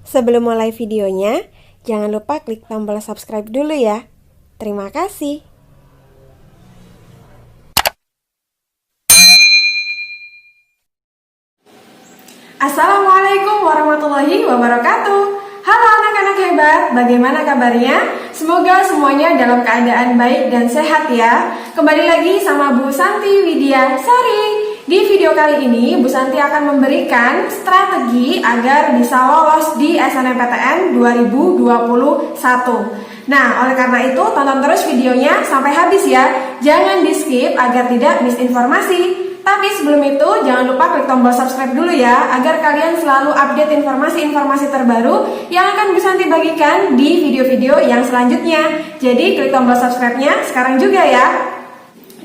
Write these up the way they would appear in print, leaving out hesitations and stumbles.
Sebelum mulai videonya, jangan lupa klik tombol subscribe dulu ya. Terima kasih. Assalamualaikum warahmatullahi wabarakatuh. Halo anak-anak hebat, bagaimana kabarnya? Semoga semuanya dalam keadaan baik dan sehat ya. Kembali lagi sama Bu Santi Widya Sari. Di video kali ini, Bu Santi akan memberikan strategi agar bisa lolos di SNMPTN 2021. Nah, oleh karena itu, tonton terus videonya sampai habis ya. Jangan di-skip agar tidak miss informasi. Tapi sebelum itu, jangan lupa klik tombol subscribe dulu ya, agar kalian selalu update informasi-informasi terbaru yang akan Bu Santi bagikan di video-video yang selanjutnya. Jadi, klik tombol subscribe-nya sekarang juga ya.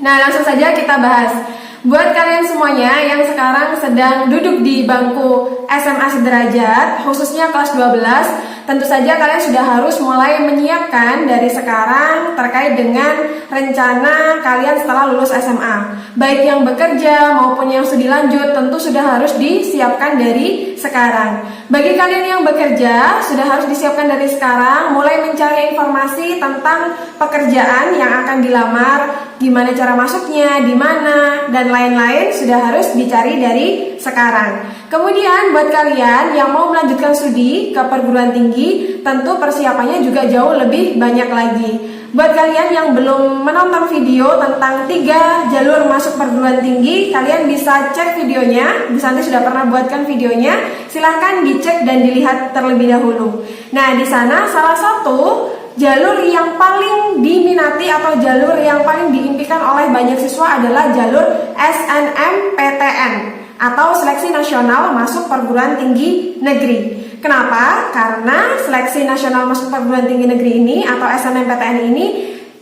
Nah, langsung saja kita bahas. Buat kalian semuanya yang sekarang sedang duduk di bangku SMA sederajat, khususnya kelas 12, tentu saja kalian sudah harus mulai menyiapkan dari sekarang terkait dengan rencana kalian setelah lulus SMA. Baik yang bekerja maupun yang studi lanjut tentu sudah harus disiapkan dari sekarang. Bagi kalian yang bekerja, sudah harus disiapkan dari sekarang, mulai mencari informasi tentang pekerjaan yang akan dilamar, gimana cara masuknya, di mana, dan lain-lain sudah harus dicari dari sekarang. Kemudian buat kalian yang mau melanjutkan studi ke perguruan tinggi, tentu persiapannya juga jauh lebih banyak lagi. Buat kalian yang belum menonton video tentang 3 jalur masuk perguruan tinggi, kalian bisa cek videonya. Bu Santi sudah pernah buatkan videonya. Silahkan dicek dan dilihat terlebih dahulu. Nah, di sana salah satu jalur yang paling diminati atau jalur yang paling diimpikan oleh banyak siswa adalah jalur SNMPTN atau Seleksi Nasional Masuk Perguruan Tinggi Negeri. Kenapa? Karena Seleksi Nasional Masuk Perguruan Tinggi Negeri ini atau SNMPTN ini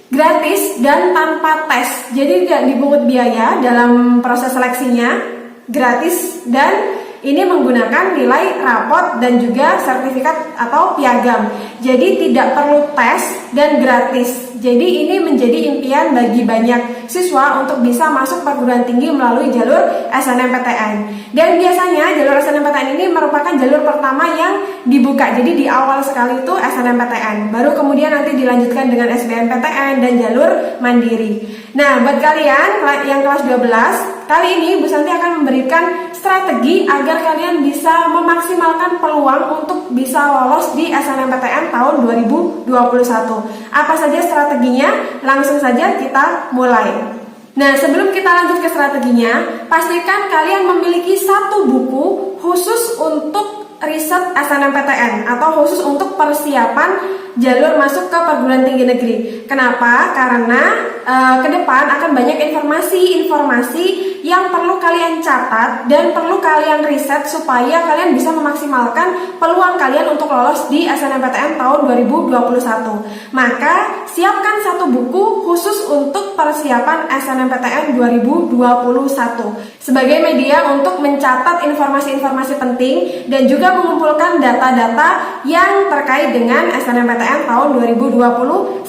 gratis dan tanpa tes. Jadi tidak dipungut biaya dalam proses seleksinya, gratis, dan ini menggunakan nilai rapot dan juga sertifikat atau piagam. Jadi tidak perlu tes dan gratis. Jadi ini menjadi impian bagi banyak siswa untuk bisa masuk perguruan tinggi melalui jalur SNMPTN. Dan biasanya jalur SNMPTN ini merupakan jalur pertama yang dibuka. Jadi di awal sekali itu SNMPTN. Baru kemudian nanti dilanjutkan dengan SBMPTN dan jalur mandiri. Nah, buat kalian yang kelas 12, kali ini Bu Santi akan memberikan strategi agar kalian bisa memaksimalkan peluang untuk bisa lolos di SNMPTN tahun 2021. Apa saja strateginya? Langsung saja kita mulai. Nah, sebelum kita lanjut ke strateginya, pastikan kalian memiliki satu buku khusus untuk riset SNMPTN atau khusus untuk persiapan jalur masuk ke perguruan tinggi negeri. Kenapa? Karena ke depan akan banyak informasi-informasi yang perlu kalian catat dan perlu kalian riset supaya kalian bisa memaksimalkan peluang kalian untuk lolos di SNMPTN tahun 2021. Maka siapkan satu buku khusus untuk persiapan SNMPTN 2021 sebagai media untuk mencatat informasi-informasi penting dan juga mengumpulkan data-data yang terkait dengan SNMPTN tahun 2021.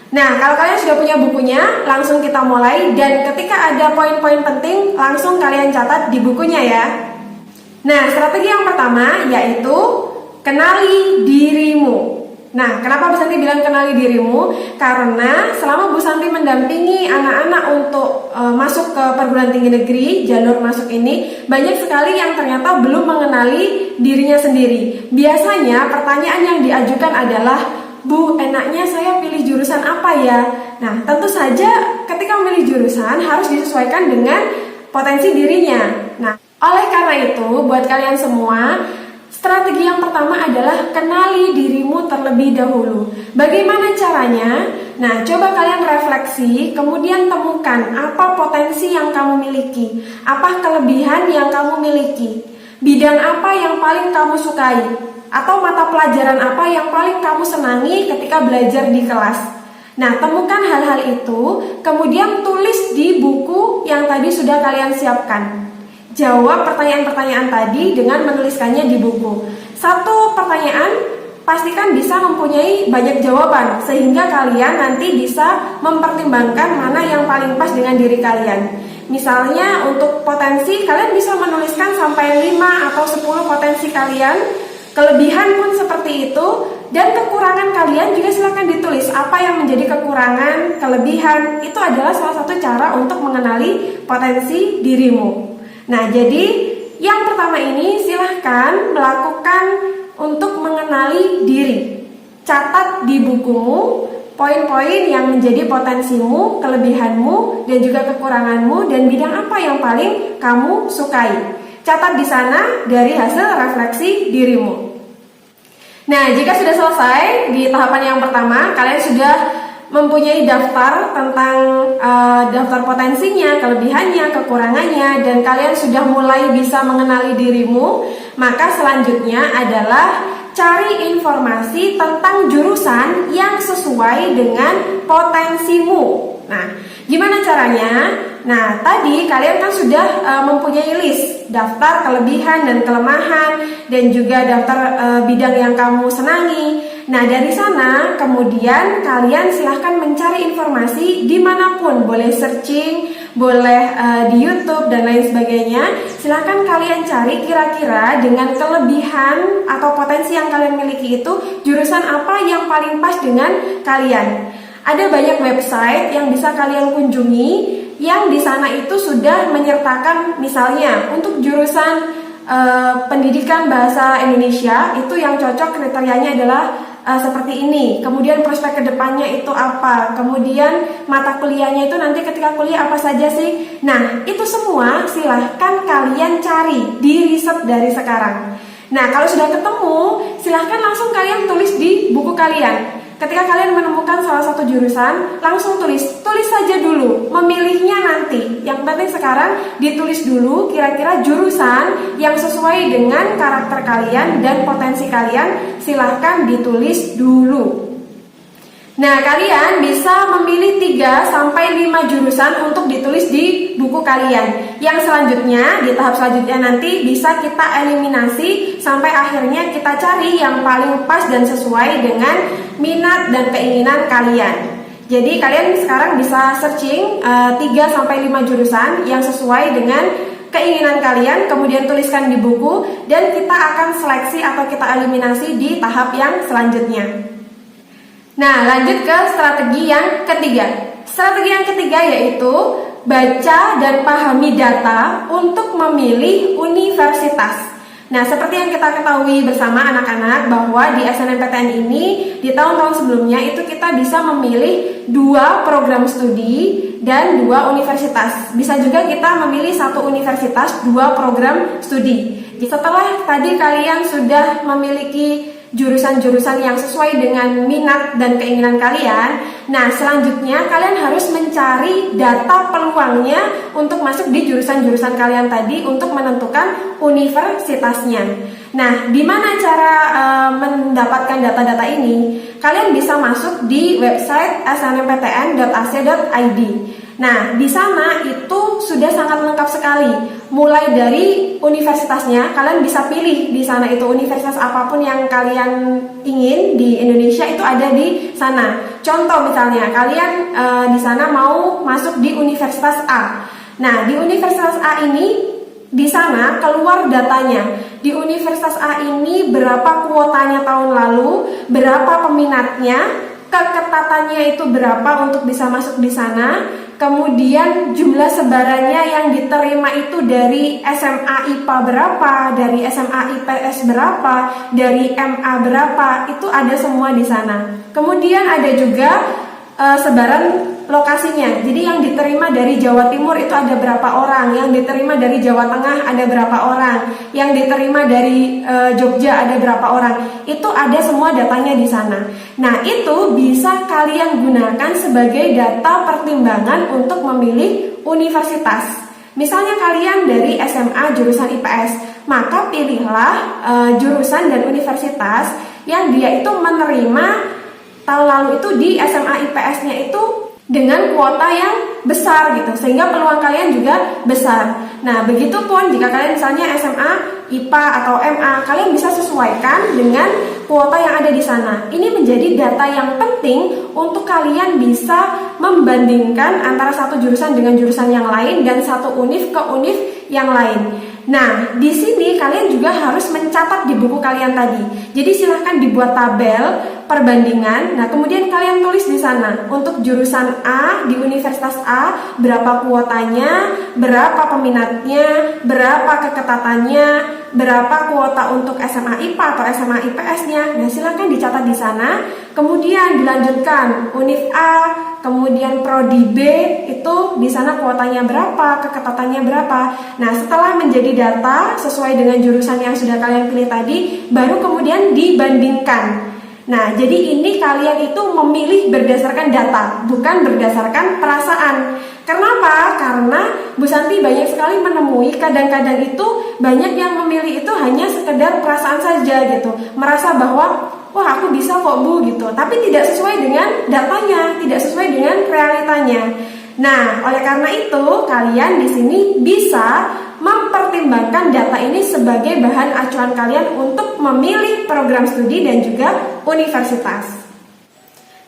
Nah, kalau kalian sudah punya bukunya, langsung kita mulai. Dan ketika ada poin-poin penting, langsung kalian catat di bukunya ya. Nah, strategi yang pertama yaitu kenali dirimu. Nah, kenapa Bu Santi bilang kenali dirimu? Karena selama Bu Santi mendampingi anak-anak untuk masuk ke perguruan tinggi negeri, jalur masuk ini, banyak sekali yang ternyata belum mengenali dirinya sendiri. Biasanya pertanyaan yang diajukan adalah, Bu, enaknya saya pilih jurusan apa ya? Nah, tentu saja ketika memilih jurusan harus disesuaikan dengan potensi dirinya. Nah, oleh karena itu, buat kalian semua, strategi yang pertama adalah kenali dirimu terlebih dahulu. Bagaimana caranya? Nah, coba kalian refleksi, kemudian temukan apa potensi yang kamu miliki, apa kelebihan yang kamu miliki, bidang apa yang paling kamu sukai, atau mata pelajaran apa yang paling kamu senangi ketika belajar di kelas. Nah, temukan hal-hal itu, kemudian tulis di buku yang tadi sudah kalian siapkan. Jawab pertanyaan-pertanyaan tadi dengan menuliskannya di buku. Satu pertanyaan pastikan bisa mempunyai banyak jawaban, sehingga kalian nanti bisa mempertimbangkan mana yang paling pas dengan diri kalian. Misalnya untuk potensi, kalian bisa menuliskan sampai 5 atau 10 potensi kalian. Kelebihan pun seperti itu, dan kekurangan kalian juga silahkan ditulis. Apa yang menjadi kekurangan, kelebihan, itu adalah salah satu cara untuk mengenali potensi dirimu. Nah, jadi yang pertama ini silahkan melakukan untuk mengenali diri. Catat di bukumu poin-poin yang menjadi potensimu, kelebihanmu, dan juga kekuranganmu, dan bidang apa yang paling kamu sukai. Catat di sana dari hasil refleksi dirimu. Nah, jika sudah selesai di tahapan yang pertama, kalian sudah mempunyai daftar tentang daftar potensinya, kelebihannya, kekurangannya, dan kalian sudah mulai bisa mengenali dirimu, maka selanjutnya adalah cari informasi tentang jurusan yang sesuai dengan potensimu. Nah, gimana caranya? Nah, tadi kalian kan sudah mempunyai list daftar kelebihan dan kelemahan, dan juga daftar bidang yang kamu senangi. Nah, dari sana kemudian kalian silahkan mencari informasi dimanapun, boleh searching, boleh di YouTube dan lain sebagainya. Silahkan kalian cari kira-kira dengan kelebihan atau potensi yang kalian miliki itu jurusan apa yang paling pas dengan kalian. Ada banyak website yang bisa kalian kunjungi yang di sana itu sudah menyertakan, misalnya untuk jurusan pendidikan bahasa Indonesia itu yang cocok kriterianya adalah seperti ini. Kemudian prospek kedepannya itu apa? Kemudian mata kuliahnya itu nanti ketika kuliah apa saja sih? Nah, itu semua silahkan kalian cari di riset dari sekarang. Nah, kalau sudah ketemu, silahkan langsung kalian tulis di buku kalian. Ketika kalian menemukan salah satu jurusan, langsung tulis saja dulu, memilihnya nanti. Yang penting sekarang ditulis dulu kira-kira jurusan yang sesuai dengan karakter kalian dan potensi kalian, silahkan ditulis dulu. Nah, kalian bisa memilih 3-5 jurusan untuk ditulis di buku kalian. Yang selanjutnya, di tahap selanjutnya nanti bisa kita eliminasi sampai akhirnya kita cari yang paling pas dan sesuai dengan minat dan keinginan kalian. Jadi kalian sekarang bisa searching 3-5 jurusan yang sesuai dengan keinginan kalian, kemudian tuliskan di buku, dan kita akan seleksi atau kita eliminasi di tahap yang selanjutnya. Nah, lanjut ke strategi yang ketiga. Strategi yang ketiga yaitu baca dan pahami data untuk memilih universitas. Nah, seperti yang kita ketahui bersama anak-anak bahwa di SNMPTN ini di tahun-tahun sebelumnya itu kita bisa memilih 2 program studi dan 2 universitas. Bisa juga kita memilih 1 universitas, 2 program studi. Setelah tadi kalian sudah memiliki jurusan-jurusan yang sesuai dengan minat dan keinginan kalian, nah selanjutnya kalian harus mencari data peluangnya untuk masuk di jurusan-jurusan kalian tadi untuk menentukan universitasnya. Nah, di mana cara mendapatkan data-data ini? Kalian bisa masuk di website snmptn.ac.id. Nah, di sana itu sudah sangat lengkap sekali. Mulai dari universitasnya, kalian bisa pilih di sana itu universitas apapun yang kalian ingin di Indonesia itu ada di sana. Contoh misalnya, kalian di sana mau masuk di Universitas A. Nah, di Universitas A ini di sana keluar datanya. Di Universitas A ini berapa kuotanya tahun lalu, berapa peminatnya, keketatannya itu berapa untuk bisa masuk di sana. Kemudian jumlah sebarannya yang diterima itu dari SMA IPA berapa, dari SMA IPS berapa, dari MA berapa, itu ada semua di sana. Kemudian ada juga sebaran lokasinya. Jadi yang diterima dari Jawa Timur itu ada berapa orang, yang diterima dari Jawa Tengah ada berapa orang, yang diterima dari Jogja ada berapa orang. Itu ada semua datanya di sana. Nah, itu bisa kalian gunakan sebagai data pertimbangan untuk memilih universitas. Misalnya kalian dari SMA jurusan IPS, maka pilihlah jurusan dan universitas yang dia itu menerima tahun lalu itu di SMA IPS-nya itu dengan kuota yang besar gitu, sehingga peluang kalian juga besar. Nah, begitupun jika kalian misalnya SMA IPA atau MA, kalian bisa sesuaikan dengan kuota yang ada di sana. Ini menjadi data yang penting untuk kalian bisa membandingkan antara satu jurusan dengan jurusan yang lain dan satu univ ke univ yang lain. Nah, di sini kalian juga harus mencatat di buku kalian tadi. Jadi silahkan dibuat tabel perbandingan. Nah, kemudian kalian tulis di sana untuk jurusan A di Universitas A berapa kuotanya, berapa peminatnya, berapa keketatannya, berapa kuota untuk SMA IPA atau SMA IPS-nya. Nah, silahkan dicatat di sana. Kemudian dilanjutkan Univ A, kemudian Prodi B, itu di sana kuotanya berapa, keketatannya berapa. Nah, setelah menjadi data sesuai dengan jurusan yang sudah kalian pilih tadi, baru kemudian dibandingkan. Nah, jadi ini kalian itu memilih berdasarkan data, bukan berdasarkan perasaan. Kenapa? Karena Bu Santi banyak sekali menemui kadang-kadang itu banyak yang memilih itu hanya sekedar perasaan saja gitu, merasa bahwa wah aku bisa kok Bu gitu, tapi tidak sesuai dengan datanya, tidak sesuai dengan realitanya. Nah, oleh karena itu kalian di sini bisa mempertimbangkan data ini sebagai bahan acuan kalian untuk memilih program studi dan juga universitas.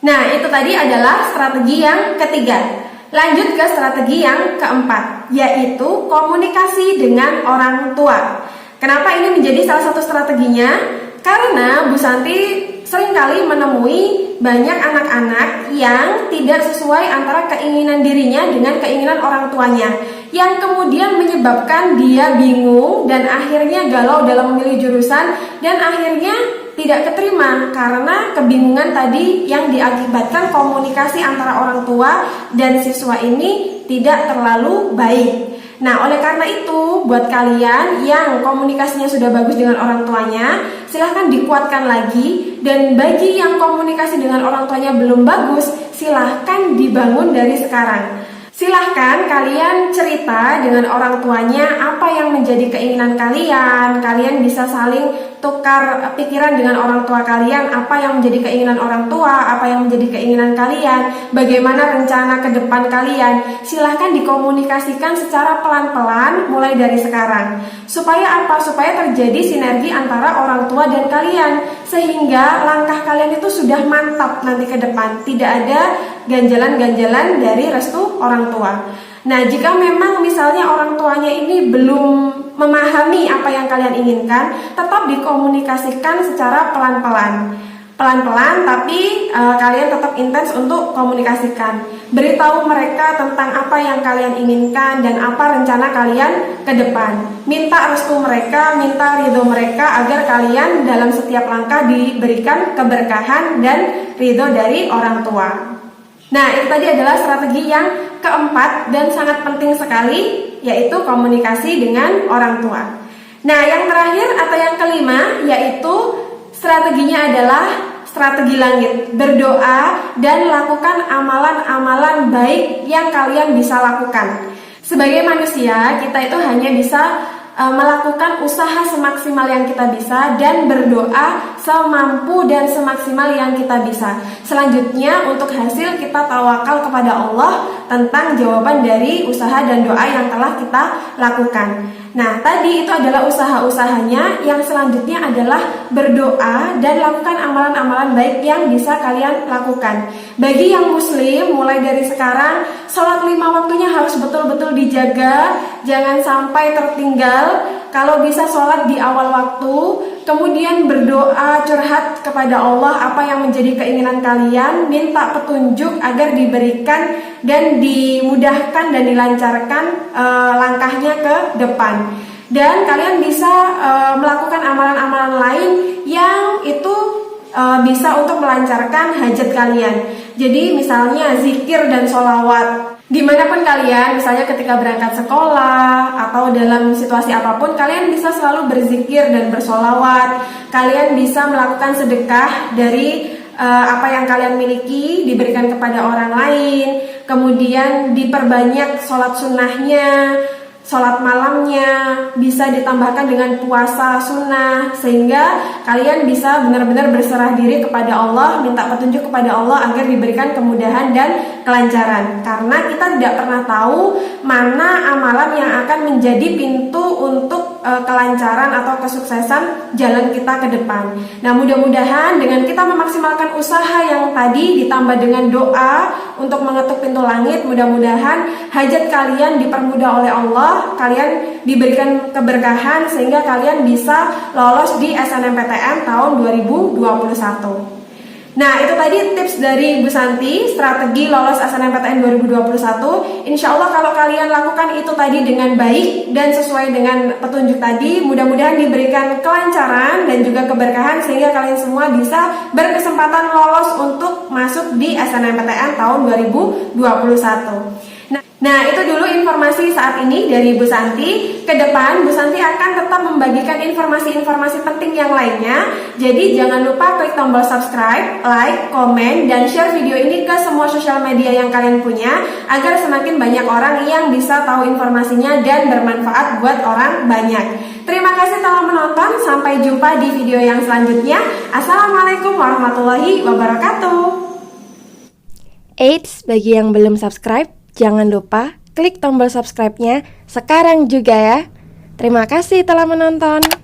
Nah, itu tadi adalah strategi yang ketiga. Lanjut ke strategi yang keempat, yaitu komunikasi dengan orang tua. Kenapa ini menjadi salah satu strateginya? Karena Bu Santi seringkali menemui banyak anak-anak yang tidak sesuai antara keinginan dirinya dengan keinginan orang tuanya, yang kemudian menyebabkan dia bingung dan akhirnya galau dalam memilih jurusan dan akhirnya tidak keterima karena kebingungan tadi yang diakibatkan komunikasi antara orang tua dan siswa ini tidak terlalu baik. Nah, oleh karena itu, buat kalian yang komunikasinya sudah bagus dengan orang tuanya, silahkan dikuatkan lagi. Dan bagi yang komunikasi dengan orang tuanya belum bagus, silahkan dibangun dari sekarang. Silahkan kalian cerita dengan orang tuanya apa yang menjadi keinginan kalian. Kalian bisa saling tukar pikiran dengan orang tua kalian, apa yang menjadi keinginan orang tua, apa yang menjadi keinginan kalian, bagaimana rencana ke depan kalian. Silahkan dikomunikasikan secara pelan-pelan mulai dari sekarang. Supaya apa? Supaya terjadi sinergi antara orang tua dan kalian, sehingga langkah kalian itu sudah mantap nanti ke depan. Tidak ada ganjalan-ganjalan dari restu orang tua. Nah, jika memang misalnya orang tuanya ini belum memahami apa yang kalian inginkan, tetap dikomunikasikan secara pelan-pelan. Pelan-pelan, tapi kalian tetap intens untuk komunikasikan. Beritahu mereka tentang apa yang kalian inginkan dan apa rencana kalian ke depan. Minta restu mereka, minta ridho mereka agar kalian dalam setiap langkah diberikan keberkahan dan ridho dari orang tua. Nah, itu tadi adalah strategi yang keempat dan sangat penting sekali, yaitu komunikasi dengan orang tua. Nah, yang terakhir atau yang kelima, yaitu strateginya adalah strategi langit. Berdoa dan lakukan amalan-amalan baik yang kalian bisa lakukan. Sebagai manusia, kita itu hanya bisa melakukan usaha semaksimal yang kita bisa dan berdoa semampu dan semaksimal yang kita bisa. Selanjutnya untuk hasil kita tawakal kepada Allah tentang jawaban dari usaha dan doa yang telah kita lakukan. Nah, tadi itu adalah usaha-usahanya. Yang selanjutnya adalah berdoa dan lakukan amalan-amalan baik yang bisa kalian lakukan. Bagi yang muslim, mulai dari sekarang, sholat 5 waktunya harus betul-betul dijaga. Jangan sampai tertinggal. Kalau bisa sholat di awal waktu, kemudian berdoa, curhat kepada Allah apa yang menjadi keinginan kalian, minta petunjuk agar diberikan dan dimudahkan dan dilancarkan langkahnya ke depan. Dan kalian bisa melakukan amalan-amalan lain yang itu bisa untuk melancarkan hajat kalian. Jadi misalnya zikir dan sholawat. Dimanapun kalian, misalnya ketika berangkat sekolah atau dalam situasi apapun, kalian bisa selalu berzikir dan bersolawat. Kalian bisa melakukan sedekah dari apa yang kalian miliki, diberikan kepada orang lain. Kemudian diperbanyak sholat sunnahnya, sholat malamnya, bisa ditambahkan dengan puasa sunnah, sehingga kalian bisa benar-benar berserah diri kepada Allah, minta petunjuk kepada Allah agar diberikan kemudahan dan kelancaran. Karena kita tidak pernah tahu mana amalan yang akan menjadi pintu untuk kelancaran atau kesuksesan jalan kita ke depan. Nah, mudah-mudahan dengan kita memaksimalkan usaha yang tadi ditambah dengan doa untuk mengetuk pintu langit, mudah-mudahan hajat kalian dipermudah oleh Allah, kalian diberikan keberkahan sehingga kalian bisa lolos di SNMPTN tahun 2021. Nah, itu tadi tips dari Bu Santi, strategi lolos SNMPTN 2021. Insya Allah kalau kalian lakukan itu tadi dengan baik dan sesuai dengan petunjuk tadi, mudah-mudahan diberikan kelancaran dan juga keberkahan sehingga kalian semua bisa berkesempatan lolos untuk masuk di SNMPTN tahun 2021. Nah, itu dulu informasi saat ini dari Bu Santi. Ke depan, Bu Santi akan tetap membagikan informasi-informasi penting yang lainnya. Jadi, jangan lupa klik tombol subscribe, like, komen, dan share video ini ke semua sosial media yang kalian punya agar semakin banyak orang yang bisa tahu informasinya dan bermanfaat buat orang banyak. Terima kasih telah menonton. Sampai jumpa di video yang selanjutnya. Assalamualaikum warahmatullahi wabarakatuh. Eits, bagi yang belum subscribe, jangan lupa klik tombol subscribe-nya sekarang juga ya. Terima kasih telah menonton.